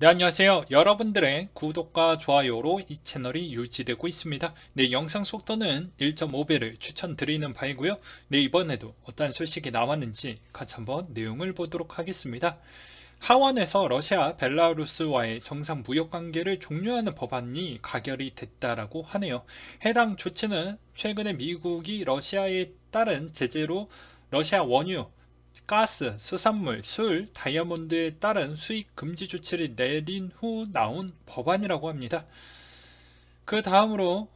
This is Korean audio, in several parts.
네, 안녕하세요. 여러분들의 구독과 좋아요로 이 채널이 유지되고 있습니다. 네, 영상 속도는 1.5배를 추천드리는 바이고요. 네, 이번에도 어떤 소식이 나왔는지 같이 한번 내용을 보도록 하겠습니다. 하원에서 러시아 벨라루스와의 정상 무역 관계를 종료하는 법안이 가결이 됐다라고 하네요. 해당 조치는 최근에 미국이 러시아에 따른 제재로 러시아 원유, 가스, 수산물, 술, 다이아몬드에 따른 수입 금지 조치를 내린 후 나온 법안이라고 합니다. 그 다음으로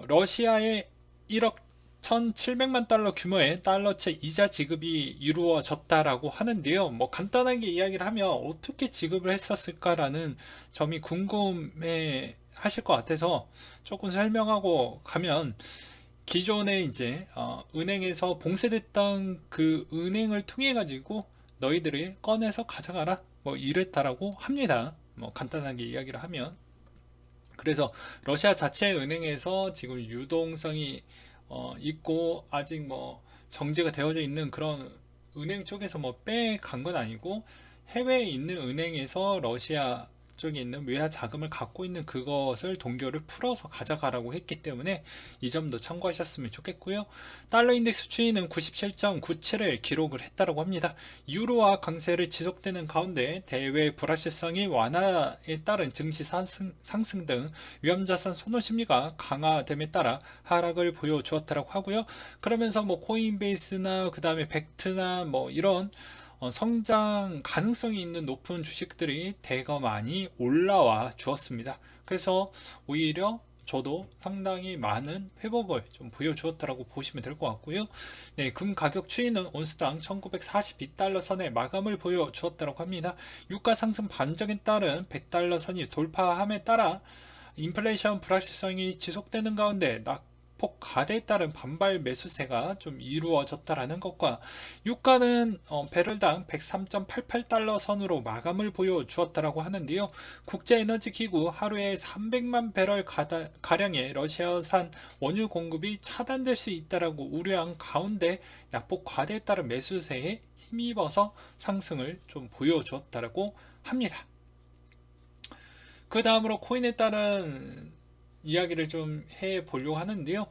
러시아에 1억 1,700만 달러 규모의 달러채 이자 지급이 이루어졌다라고 하는데요. 뭐 간단하게 이야기를 하면 어떻게 지급을 했었을까라는 점이 궁금해 하실 것 같아서 조금 설명하고 가면, 기존에 이제 은행에서 봉쇄됐던 그 은행을 통해 가지고 너희들이 꺼내서 가져가라 뭐 이랬다라고 합니다. 뭐 간단하게 이야기를 하면, 그래서 러시아 자체 은행에서 지금 유동성이 있고 아직 뭐 정지가 되어져 있는 그런 은행 쪽에서 뭐 빼간 건 아니고, 해외에 있는 은행에서 러시아 쪽에 있는 외화 자금을 갖고 있는 그것을 동결을 풀어서 가져가라고 했기 때문에 이 점도 참고하셨으면 좋겠고요. 달러 인덱스 추이는 97.97을 기록을 했다고 합니다. 유로화 강세를 지속되는 가운데 대외 불확실성이 완화에 따른 증시 상승 등 위험자산 선호 심리가 강화됨에 따라 하락을 보여주었다고 하고요. 그러면서 뭐 코인베이스나 그 다음에 벡트나 뭐 이런 성장 가능성이 있는 높은 주식들이 대거 많이 올라와 주었습니다. 그래서 오히려 저도 상당히 많은 회복을 좀 보여주었다고 보시면 될 것 같고요. 네, 금 가격 추이는 온스당 1942달러 선에 마감을 보여주었다고 합니다. 유가 상승 반등에 따른 100달러 선이 돌파함에 따라 인플레이션 불확실성이 지속되는 가운데 낙폭 가대에 따른 반발 매수세가 좀 이루어졌다라는 것과, 유가는 배럴당 103.88달러 선으로 마감을 보여주었다라고 하는데요. 국제에너지기구 하루에 300만 배럴 가량의 러시아산 원유 공급이 차단될 수 있다라고 우려한 가운데 약폭 과대에 따른 매수세에 힘입어서 상승을 좀 보여주었다라고 합니다. 그 다음으로 코인에 따른 이야기를 좀 해보려고 하는데요.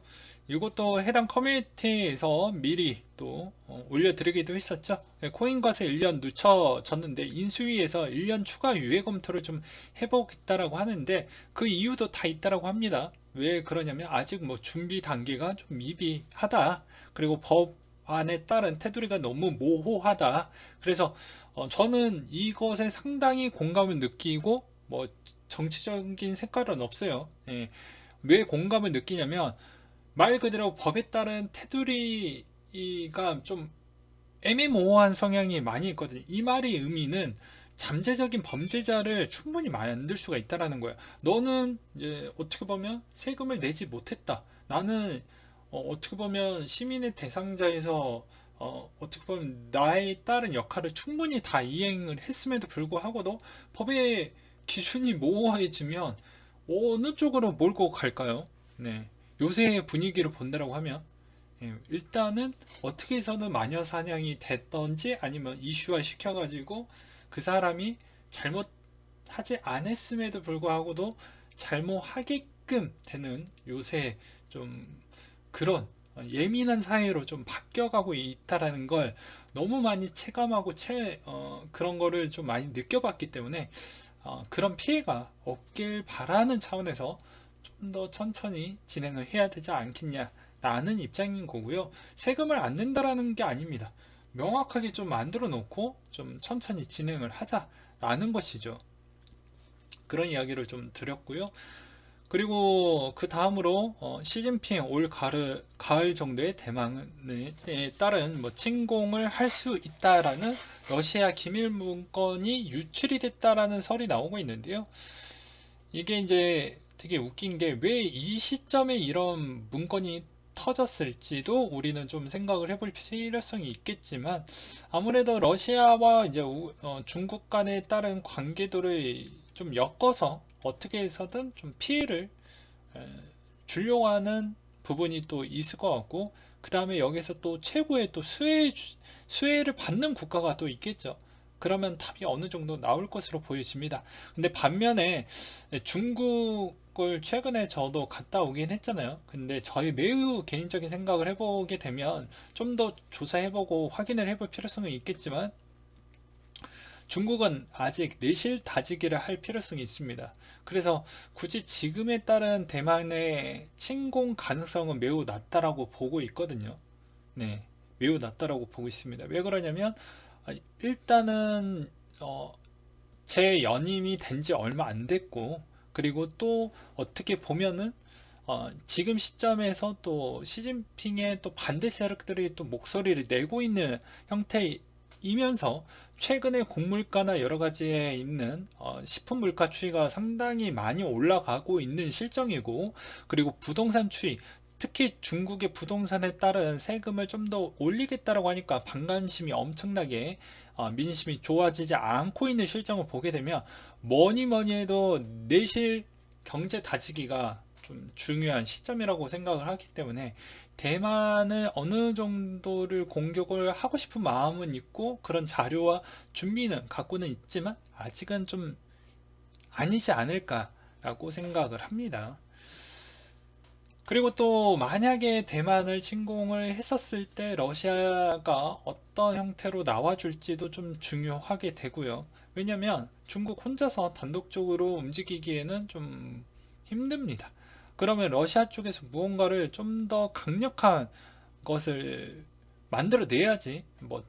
이것도 해당 커뮤니티에서 미리 또 올려드리기도 했었죠. 네, 코인과세 1년 늦춰졌는데 인수위에서 1년 추가 유예 검토를 좀 해보겠다라고 하는데, 그 이유도 다 있다라고 합니다. 왜 그러냐면 아직 뭐 준비 단계가 좀 미비하다. 그리고 법안에 따른 테두리가 너무 모호하다. 그래서 저는 이것에 상당히 공감을 느끼고, 뭐 정치적인 색깔은 없어요. 예. 왜 공감을 느끼냐면, 말 그대로 법에 따른 테두리가 좀 애매모호한 성향이 많이 있거든요. 이 말의 의미는 잠재적인 범죄자를 충분히 만들 수가 있다라는 거야. 너는 이제 어떻게 보면 세금을 내지 못했다. 나는 떻게 보면 시민의 대상자에서 떻게 보면 나에 따른 역할을 충분히 다 이행을 했음에도 불구하고도 법의 기준이 모호해지면 어느 쪽으로 몰고 갈까요? 네. 요새 분위기를 본다라고 하면, 일단은 어떻게 해서는 마녀 사냥이 됐던지 아니면 이슈화 시켜가지고 그 사람이 잘못하지 않았음에도 불구하고도 잘못하게끔 되는, 요새 좀 그런 예민한 사회로 좀 바뀌어가고 있다라는 걸 너무 많이 체감하고 그런 거를 좀 많이 느껴봤기 때문에 그런 피해가 없길 바라는 차원에서 좀 더 천천히 진행을 해야 되지 않겠냐라는 입장인 거고요. 세금을 안 낸다라는 게 아닙니다. 명확하게 좀 만들어 놓고 좀 천천히 진행을 하자라는 것이죠. 그런 이야기를 좀 드렸고요. 그리고 그 다음으로 시진핑 올 가을 정도의 대만에 따른 뭐 침공을 할 수 있다라는 러시아 기밀 문건이 유출이 됐다라는 설이 나오고 있는데요. 이게 이제 되게 웃긴 게, 왜 이 시점에 이런 문건이 터졌을지도 우리는 좀 생각을 해볼 필요성이 있겠지만, 아무래도 러시아와 이제 중국 간에 따른 관계도를 좀 엮어서 어떻게 해서든 좀 피해를 에, 주려고 하는 부분이 또 있을 것 같고, 그 다음에 여기서 또 최고의 또 수혜를 받는 국가가 또 있겠죠. 그러면 답이 어느 정도 나올 것으로 보여집니다. 근데 반면에 중국을 최근에 저도 갔다 오긴 했잖아요. 근데 저희 매우 개인적인 생각을 해보게 되면 좀 더 조사해보고 확인을 해볼 필요성은 있겠지만 중국은 아직 내실 다지기를 할 필요성이 있습니다. 그래서 굳이 지금에 따른 대만의 침공 가능성은 매우 낮다라고 보고 있거든요. 네, 매우 낮다라고 보고 있습니다. 왜 그러냐면 일단은 제 연임이 된 지 얼마 안 됐고, 그리고 또 어떻게 보면은 지금 시점에서 또 시진핑의 또 반대 세력들이 또 목소리를 내고 있는 형태이면서 최근에 곡물가나 여러 가지에 있는 식품 물가 추이가 상당히 많이 올라가고 있는 실정이고, 그리고 부동산 추이, 특히 중국의 부동산에 따른 세금을 좀 더 올리겠다라고 하니까 반감심이 엄청나게 민심이 좋아지지 않고 있는 실정을 보게 되면 뭐니 뭐니 해도 내실 경제 다지기가 좀 중요한 시점이라고 생각을 하기 때문에 대만을 어느 정도를 공격을 하고 싶은 마음은 있고 그런 자료와 준비는 갖고는 있지만 아직은 좀 아니지 않을까라고 생각을 합니다. 그리고 또 만약에 대만을 침공을 했었을 때 러시아가 어떤 형태로 나와줄지도 좀 중요하게 되고요. 왜냐면 중국 혼자서 단독적으로 움직이기에는 좀 힘듭니다. 그러면 러시아 쪽에서 무언가를 좀 더 강력한 것을 만들어내야지 뭐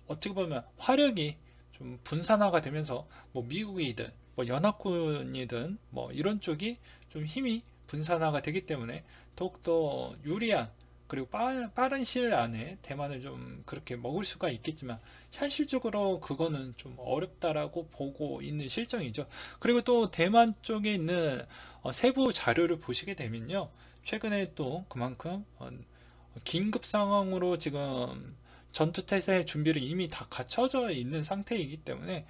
어떻게 보면 화력이 좀 분산화가 되면서 뭐 미국이든 뭐 연합군이든 뭐 이런 쪽이 좀 힘이 분산화가 되기 때문에 더욱더 유리한 그리고 빠른 시일 안에 대만을 좀 그렇게 먹을 수가 있겠지만 현실적으로 그거는 좀 어렵다라고 보고 있는 실정이죠. 그리고 또 대만 쪽에 있는 세부 자료를 보시게 되면요. 최근에 또 그만큼 긴급 상황으로 지금 전투태세 준비를 이미 다 갖춰져 있는 상태이기 때문에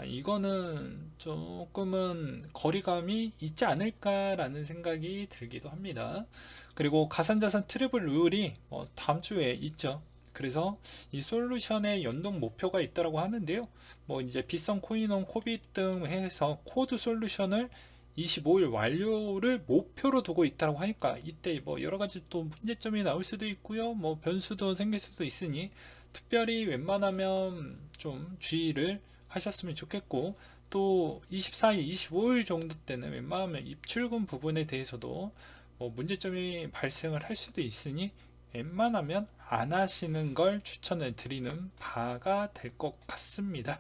이거는 조금은 거리감이 있지 않을까라는 생각이 들기도 합니다. 그리고 가상자산 트래블 룰이 다음 주에 있죠. 그래서 이 솔루션의 연동 목표가 있다고 하는데요. 뭐 이제 빗성 코인원 코빗 등 해서 코드 솔루션을 25일 완료를 목표로 두고 있다고 하니까 이때 뭐 여러 가지 또 문제점이 나올 수도 있고요. 뭐 변수도 생길 수도 있으니 특별히 웬만하면 좀 주의를 하셨으면 좋겠고, 또 24일, 25일 정도 때는 웬만하면 입출금 부분에 대해서도 뭐 문제점이 발생을 할 수도 있으니 웬만하면 안 하시는 걸 추천을 드리는 바가 될 것 같습니다.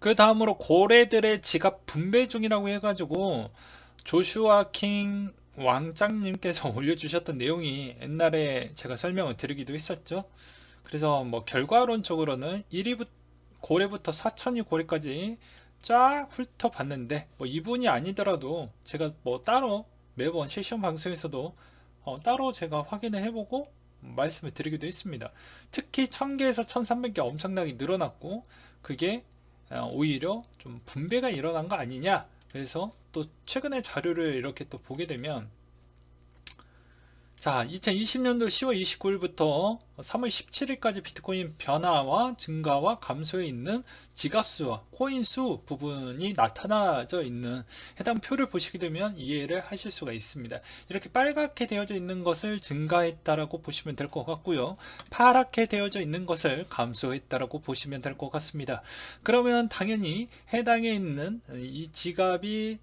그 다음으로 고래들의 지갑 분배 중이라고 해가지고 조슈아 킹 왕짱님께서 올려주셨던 내용이 옛날에 제가 설명을 드리기도 했었죠. 그래서 뭐 결과론적으로는 1위부터 고래부터 4천위 고래까지 쫙 훑어봤는데 뭐 이분이 아니더라도 제가 뭐 따로 매번 실시간 방송에서도 따로 제가 확인을 해보고 말씀을 드리기도 했습니다. 특히 1000개에서 1300개 엄청나게 늘어났고 그게 오히려 좀 분배가 일어난 거 아니냐. 그래서 또 최근에 자료를 이렇게 또 보게 되면 자, 2020년도 10월 29일부터 3월 17일까지 비트코인 변화와 증가와 감소해 있는 지갑수와 코인수 부분이 나타나져 있는 해당 표를 보시게 되면 이해를 하실 수가 있습니다. 이렇게 빨갛게 되어져 있는 것을 증가했다라고 보시면 될 것 같고요. 파랗게 되어져 있는 것을 감소했다라고 보시면 될 것 같습니다. 그러면 당연히 해당에 있는 이 지갑이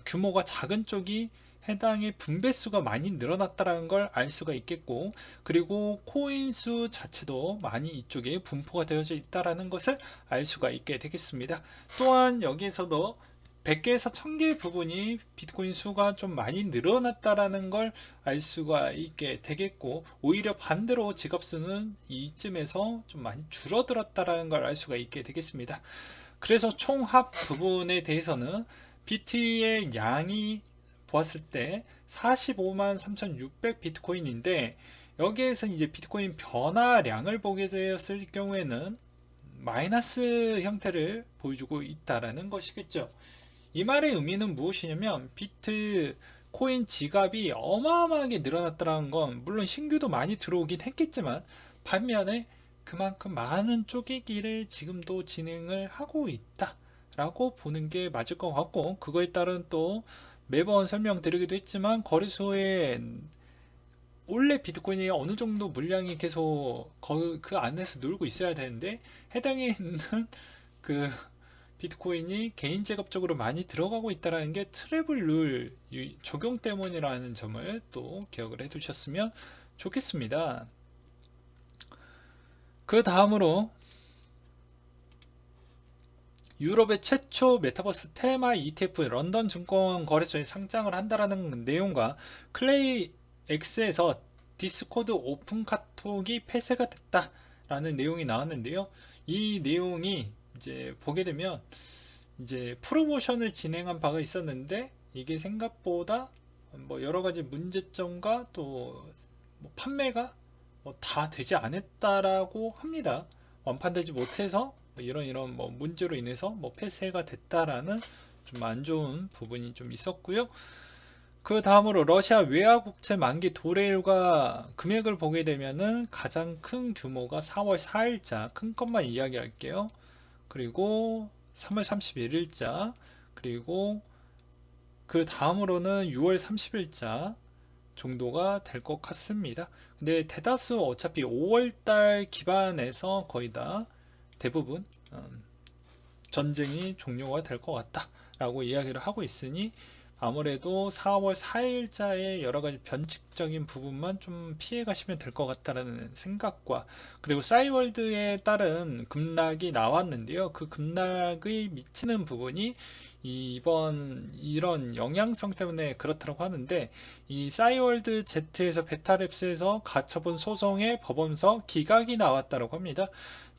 규모가 작은 쪽이 해당의 분배수가 많이 늘어났다는 걸 알 수가 있겠고, 그리고 코인 수 자체도 많이 이쪽에 분포가 되어져 있다는 것을 알 수가 있게 되겠습니다. 또한 여기에서도 100개에서 1000개 부분이 비트코인 수가 좀 많이 늘어났다는 걸 알 수가 있게 되겠고, 오히려 반대로 지갑 수는 이쯤에서 좀 많이 줄어들었다는 걸 알 수가 있게 되겠습니다. 그래서 총합 부분에 대해서는 비트의 양이 보았을 때 45만 3,600 비트코인인데 여기에서 이제 비트코인 변화량을 보게 되었을 경우에는 마이너스 형태를 보여주고 있다라는 것이겠죠. 이 말의 의미는 무엇이냐면 비트코인 지갑이 어마어마하게 늘어났다는 건 물론 신규도 많이 들어오긴 했겠지만 반면에 그만큼 많은 쪼개기를 지금도 진행을 하고 있다 라고 보는 게 맞을 것 같고, 그거에 따른 또 매번 설명드리기도 했지만 거래소에 원래 비트코인이 어느 정도 물량이 계속 그 안에서 놀고 있어야 되는데, 해당에 있는 그 비트코인이 개인 제갑적으로 많이 들어가고 있다는 게 트래블 룰 적용 때문이라는 점을 또 기억을 해 두셨으면 좋겠습니다. 그 다음으로 유럽의 최초 메타버스 테마 ETF 런던 증권 거래소에 상장을 한다라는 내용과 클레이 X에서 디스코드 오픈 카톡이 폐쇄가 됐다라는 내용이 나왔는데요. 이 내용이 이제 보게 되면 이제 프로모션을 진행한 바가 있었는데, 이게 생각보다 뭐 여러 가지 문제점과 또 뭐 판매가 다 되지 않았다라고 합니다. 완판되지 못해서 이런 뭐 문제로 인해서 뭐 폐쇄가 됐다라는 좀 안 좋은 부분이 좀 있었고요. 그 다음으로 러시아 외화국채 만기 도래일과 금액을 보게 되면은 가장 큰 규모가 4월 4일자 큰 것만 이야기할게요. 그리고 3월 31일자, 그리고 그 다음으로는 6월 30일자 정도가 될 것 같습니다. 근데 대다수 어차피 5월달 기반에서 거의 다 대부분 전쟁이 종료가 될 것 같다 라고 이야기를 하고 있으니, 아무래도 4월 4일자의 여러 가지 변칙적인 부분만 좀 피해 가시면 될 것 같다라는 생각과, 그리고 싸이월드에 따른 급락이 나왔는데요. 그 급락의 미치는 부분이 이번 이런 영향성 때문에 그렇다고 하는데, 이 싸이월드 Z에서 베타랩스에서 가처분 소송의 법원서 기각이 나왔다고 합니다.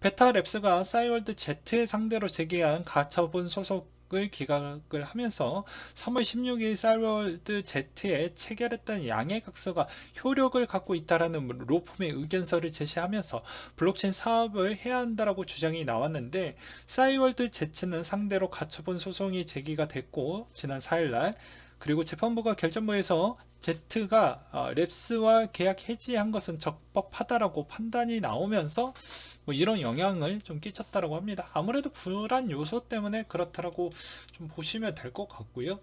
베타랩스가 싸이월드 Z의 상대로 제기한 가처분 소송을 기각을 하면서 3월 16일 싸이월드 Z에 체결했던 양해각서가 효력을 갖고 있다라는 로펌의 의견서를 제시하면서 블록체인 사업을 해야 한다라고 주장이 나왔는데, 싸이월드 Z는 상대로 가처분 소송이 제기가 됐고 지난 4일날, 그리고 재판부가 결정부에서 Z가 랩스와 계약 해지한 것은 적법하다라고 판단이 나오면서 뭐 이런 영향을 좀 끼쳤다라고 합니다. 아무래도 불안 요소 때문에 그렇다라고 좀 보시면 될 것 같고요.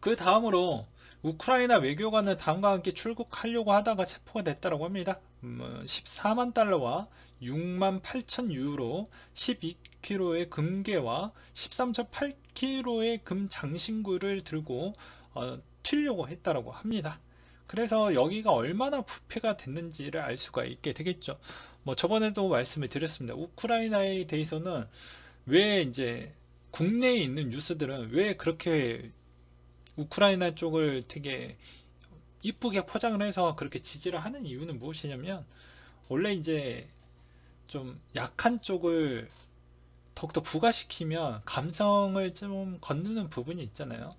그 다음으로 우크라이나 외교관은 다음과 함께 출국하려고 하다가 체포가 됐다고 합니다. 14만 달러와 6만 8천 유로, 12kg의 금괴와 13.8kg의 금 장신구를 들고 튀려고 했다고 합니다. 그래서 여기가 얼마나 부패가 됐는지를 알 수가 있게 되겠죠. 뭐 저번에도 말씀을 드렸습니다. 우크라이나에 대해서는 왜 이제 국내에 있는 뉴스들은 왜 그렇게 우크라이나 쪽을 되게 이쁘게 포장을 해서 그렇게 지지를 하는 이유는 무엇이냐면, 원래 이제 좀 약한 쪽을 더욱더 부각시키면 감성을 좀 건드는 부분이 있잖아요.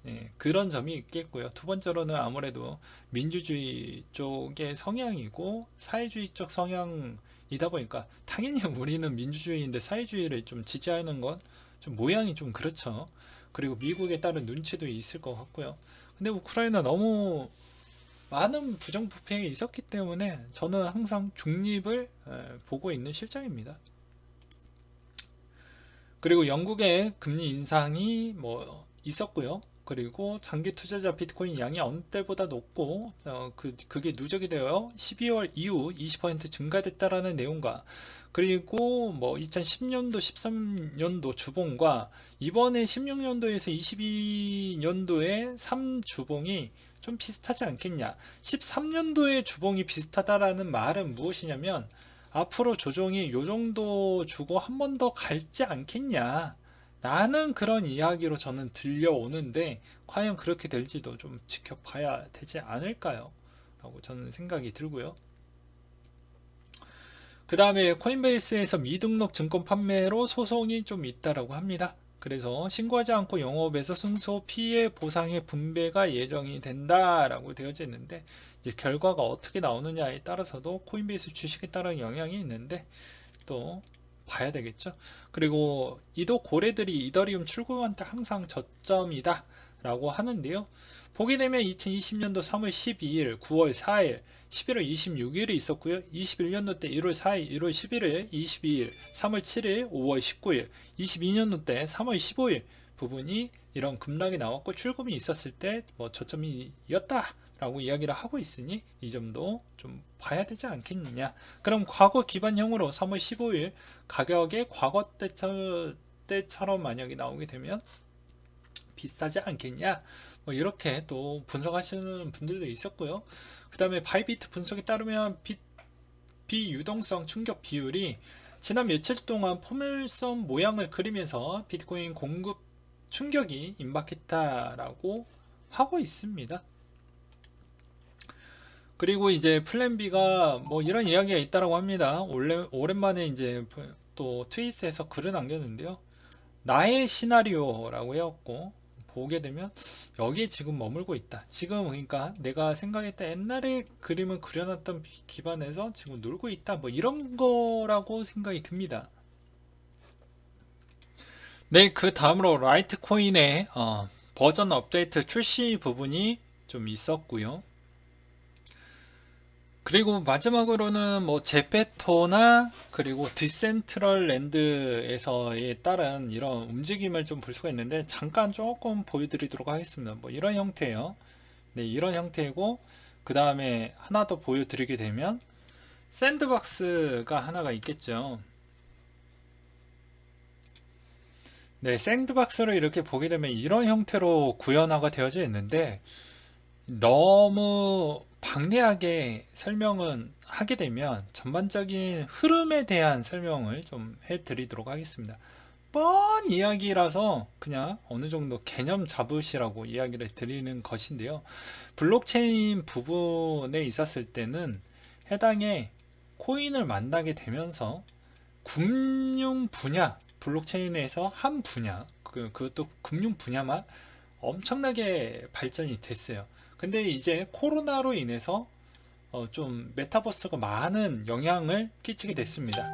예, 그런 점이 있겠고요. 두 번째로는 아무래도 민주주의 쪽의 성향이고 사회주의 쪽 성향이다 보니까, 당연히 우리는 민주주의인데 사회주의를 좀 지지하는 건 좀 모양이 좀 그렇죠. 그리고 미국에 따른 눈치도 있을 것 같고요. 근데 우크라이나 너무 많은 부정부패가 있었기 때문에 저는 항상 중립을 보고 있는 실정입니다. 그리고 영국의 금리 인상이 뭐 있었고요. 그리고 장기 투자자 비트코인 양이 어느 때보다 높고 그게 누적이 되어 12월 이후 20% 증가됐다라는 내용과, 그리고 뭐 2010년도 13년도 주봉과 이번에 16년도에서 22년도의 3주봉이 좀 비슷하지 않겠냐. 13년도의 주봉이 비슷하다라는 말은 무엇이냐면, 앞으로 조정이 요 정도 주고 한 번 더 갈지 않겠냐 라는 그런 이야기로 저는 들려오는데, 과연 그렇게 될지도 좀 지켜봐야 되지 않을까요? 라고 저는 생각이 들고요. 그 다음에 코인베이스에서 미등록 증권 판매로 소송이 좀 있다라고 합니다. 그래서 신고하지 않고 영업에서 승소 피해 보상의 분배가 예정이 된다라고 되어져 있는데, 이제 결과가 어떻게 나오느냐에 따라서도 코인베이스 주식에 따른 영향이 있는데 또 봐야 되겠죠. 그리고 이도 고래들이 이더리움 출금한테 항상 저점이다 라고 하는데요. 보게 되면 2020년도 3월 12일, 9월 4일, 11월 26일이 있었고요. 21년도 때 1월 4일, 1월 11일, 22일, 3월 7일, 5월 19일, 22년도 때 3월 15일 부분이 이런 급락이 나왔고 출금이 있었을 때 뭐 저점이었다 라고 이야기를 하고 있으니 이 점도 좀 봐야 되지 않겠느냐. 그럼 과거 기반형으로 3월 15일 가격의 과거 때처럼 만약에 나오게 되면 비싸지 않겠냐, 뭐 이렇게 또 분석하시는 분들도 있었고요. 그 다음에 바이비트 분석에 따르면 비유동성 충격 비율이 지난 며칠 동안 포물선 모양을 그리면서 비트코인 공급 충격이 임박했다라고 하고 있습니다. 그리고 이제 플랜 B가 뭐 이런 이야기가 있다라고 합니다. 오랜만에 이제 또 트윗에서 글을 남겼는데요. 나의 시나리오라고 해왔고, 보게 되면 여기에 지금 머물고 있다. 지금 그러니까 내가 생각했던 옛날에 그림을 그려놨던 기반에서 지금 놀고 있다. 뭐 이런 거라고 생각이 듭니다. 네, 그 다음으로 라이트코인의 버전 업데이트 출시 부분이 좀 있었고요. 그리고 마지막으로는 뭐 제페토나 그리고 디센트럴랜드에서에 따른 이런 움직임을 좀 볼 수가 있는데 잠깐 조금 보여드리도록 하겠습니다. 뭐 이런 형태예요. 네, 이런 형태고 그 다음에 하나 더 보여드리게 되면 샌드박스가 하나가 있겠죠. 네, 샌드박스를 이렇게 보게 되면 이런 형태로 구현화가 되어져 있는데 너무 방대하게 설명은 하게 되면 전반적인 흐름에 대한 설명을 좀 해드리도록 하겠습니다. 뻔 이야기라서 그냥 어느 정도 개념 잡으시라고 이야기를 드리는 것인데요. 블록체인 부분에 있었을 때는 해당의 코인을 만나게 되면서 금융 분야, 블록체인에서 한 분야, 그것도 금융 분야만 엄청나게 발전이 됐어요. 근데 이제 코로나로 인해서 좀 메타버스가 많은 영향을 끼치게 됐습니다.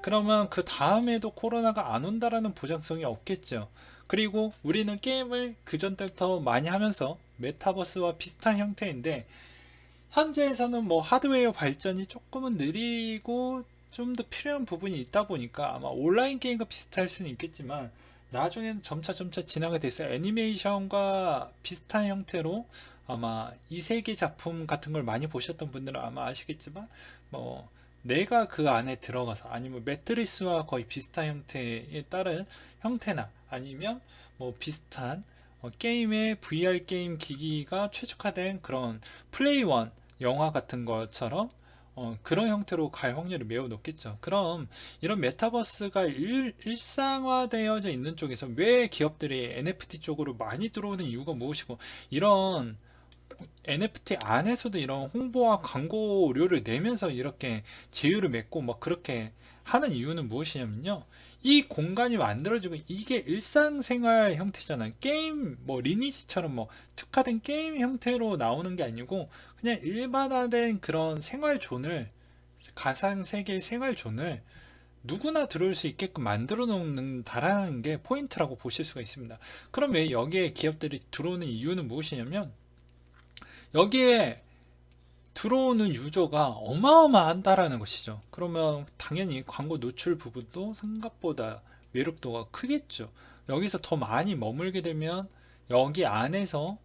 그러면 그 다음에도 코로나가 안 온다라는 보장성이 없겠죠. 그리고 우리는 게임을 그전 때부터 많이 하면서 메타버스와 비슷한 형태인데 현재에서는 뭐 하드웨어 발전이 조금은 느리고 좀 더 필요한 부분이 있다 보니까 아마 온라인 게임과 비슷할 수는 있겠지만 나중에는 점차 진화가 돼서 애니메이션과 비슷한 형태로 아마 이 세계 작품 같은 걸 많이 보셨던 분들은 아마 아시겠지만 뭐 내가 그 안에 들어가서 아니면 매트리스와 거의 비슷한 형태에 따른 형태나 아니면 뭐 비슷한 게임의 VR 게임 기기가 최적화된 그런 플레이원 영화 같은 것처럼 그런 형태로 갈 확률이 매우 높겠죠. 그럼 이런 메타버스가 일상화되어져 있는 쪽에서 왜 기업들이 NFT 쪽으로 많이 들어오는 이유가 무엇이고, 이런 NFT 안에서도 이런 홍보와 광고료를 내면서 이렇게 제휴를 맺고 막 그렇게 하는 이유는 무엇이냐면요. 이 공간이 만들어지고 이게 일상생활 형태잖아요. 게임 뭐 리니지처럼 뭐 특화된 게임 형태로 나오는 게 아니고 그냥 일반화된 그런 생활존을, 가상세계 생활존을 누구나 들어올 수 있게끔 만들어 놓는다라는 게 포인트라고 보실 수가 있습니다. 그럼 왜 여기에 기업들이 들어오는 이유는 무엇이냐면 여기에 들어오는 유저가 어마어마한다라는 것이죠. 그러면 당연히 광고 노출 부분도 생각보다 매력도가 크겠죠. 여기서 더 많이 머물게 되면 여기 안에서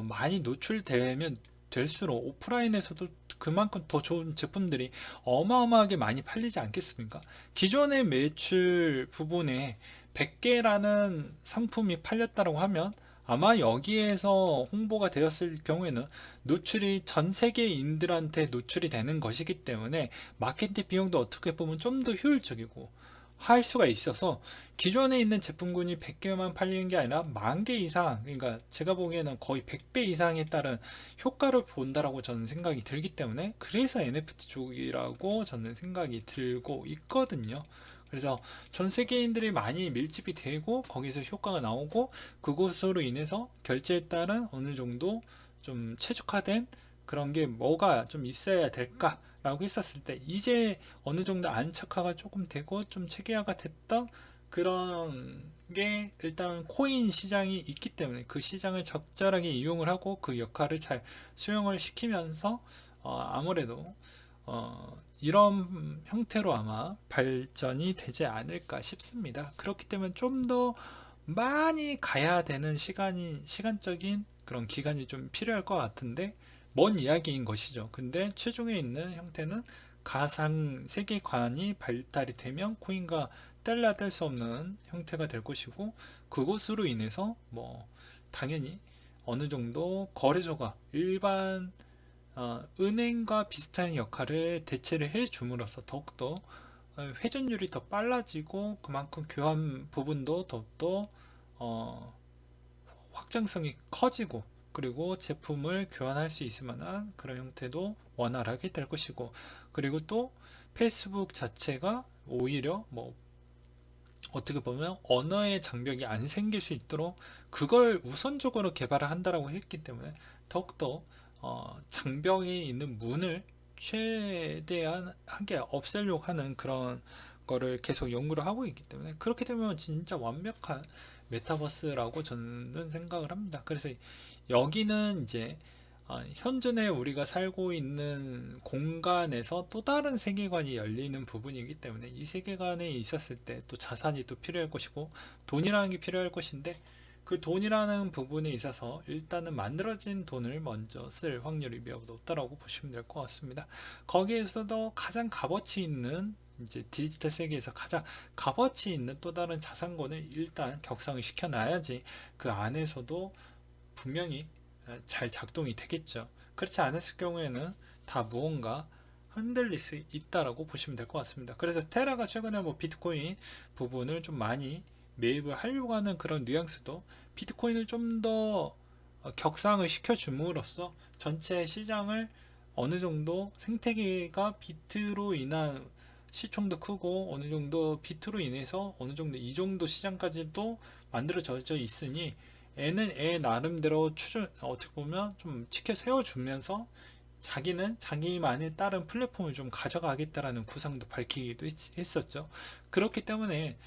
많이 노출되면 될수록 오프라인에서도 그만큼 더 좋은 제품들이 어마어마하게 많이 팔리지 않겠습니까? 기존의 매출 부분에 100개라는 상품이 팔렸다고 하면 아마 여기에서 홍보가 되었을 경우에는 노출이 전 세계인들한테 노출이 되는 것이기 때문에 마케팅 비용도 어떻게 보면 좀 더 효율적이고 할 수가 있어서 기존에 있는 제품군이 100개만 팔리는 게 아니라 10,000개 이상, 그러니까 제가 보기에는 거의 100배 이상에 따른 효과를 본다라고 저는 생각이 들기 때문에 그래서 NFT 쪽이라고 저는 생각이 들고 있거든요. 그래서 전 세계인들이 많이 밀집이 되고 거기서 효과가 나오고 그것으로 인해서 결제에 따른 어느 정도 좀 최적화된 그런 게 뭐가 좀 있어야 될까 라고 했었을 때 이제 어느 정도 안착화가 조금 되고 좀 체계화가 됐던 그런 게 일단 코인 시장이 있기 때문에 그 시장을 적절하게 이용을 하고 그 역할을 잘 수용을 시키면서 아무래도 이런 형태로 아마 발전이 되지 않을까 싶습니다. 그렇기 때문에 좀 더 많이 가야 되는 시간적인 그런 기간이 좀 필요할 것 같은데, 먼 이야기인 것이죠. 근데 최종에 있는 형태는 가상 세계관이 발달이 되면 코인과 뗄래야 뗄 수 없는 형태가 될 것이고, 그것으로 인해서 뭐 당연히 어느 정도 거래소가 일반 은행과 비슷한 역할을 대체를 해 줌으로써 더욱더 회전율이 더 빨라지고, 그만큼 교환 부분도 더욱더 어, 확장성이 커지고, 그리고 제품을 교환할 수 있을 만한 그런 형태도 원활하게 될 것이고, 그리고 또 페이스북 자체가 오히려 뭐 어떻게 보면 언어의 장벽이 안 생길 수 있도록 그걸 우선적으로 개발을 한다라고 했기 때문에 더욱더 장벽에 있는 문을 최대한 하게 없애려고 하는 그런 거를 계속 연구를 하고 있기 때문에, 그렇게 되면 진짜 완벽한 메타버스라고 저는 생각을 합니다. 그래서 여기는 이제 현존에 우리가 살고 있는 공간에서 또 다른 세계관이 열리는 부분이기 때문에, 이 세계관에 있었을 때 또 자산이 또 필요할 것이고 돈이라는 게 필요할 것인데, 그 돈이라는 부분에 있어서 일단은 만들어진 돈을 먼저 쓸 확률이 매우 높다라고 보시면 될 것 같습니다. 거기에서도 가장 값어치 있는, 이제 디지털 세계에서 가장 값어치 있는 또 다른 자산권을 일단 격상을 시켜놔야지 그 안에서도 분명히 잘 작동이 되겠죠. 그렇지 않았을 경우에는 다 무언가 흔들릴 수 있다라고 보시면 될 것 같습니다. 그래서 테라가 최근에 뭐 비트코인 부분을 좀 많이 매입을 하려고 하는 그런 뉘앙스도, 비트코인을 좀 더 격상을 시켜줌으로써 전체 시장을 어느 정도 생태계가 비트로 인한 시총도 크고, 어느 정도 비트로 인해서 어느 정도 이 정도 시장까지도 만들어져 있으니, 애는 애 나름대로 어떻게 보면 좀 치켜 세워주면서 자기는 자기만의 다른 플랫폼을 좀 가져가겠다라는 구상도 밝히기도 했었죠. 그렇기 때문에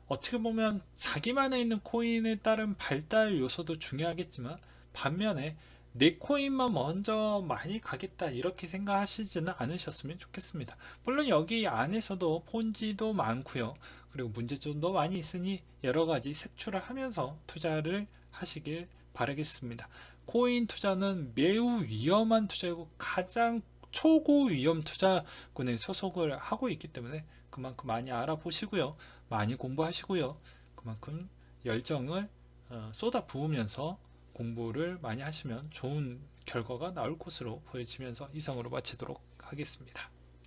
어떻게 보면 자기만에 있는 코인에 따른 발달 요소도 중요하겠지만, 반면에 내 코인만 먼저 많이 가겠다 이렇게 생각하시지는 않으셨으면 좋겠습니다. 물론 여기 안에서도 폰지도 많고요, 그리고 문제점도 많이 있으니 여러 가지 색출을 하면서 투자를 하시길 바라겠습니다. 코인 투자는 매우 위험한 투자이고 가장 초고 위험 투자군에 소속을 하고 있기 때문에 그만큼 많이 알아보시고요, 많이 공부하시고요, 그만큼 열정을 쏟아 부으면서 공부를 많이 하시면 좋은 결과가 나올 것으로 보여지면서 이상으로 마치도록 하겠습니다.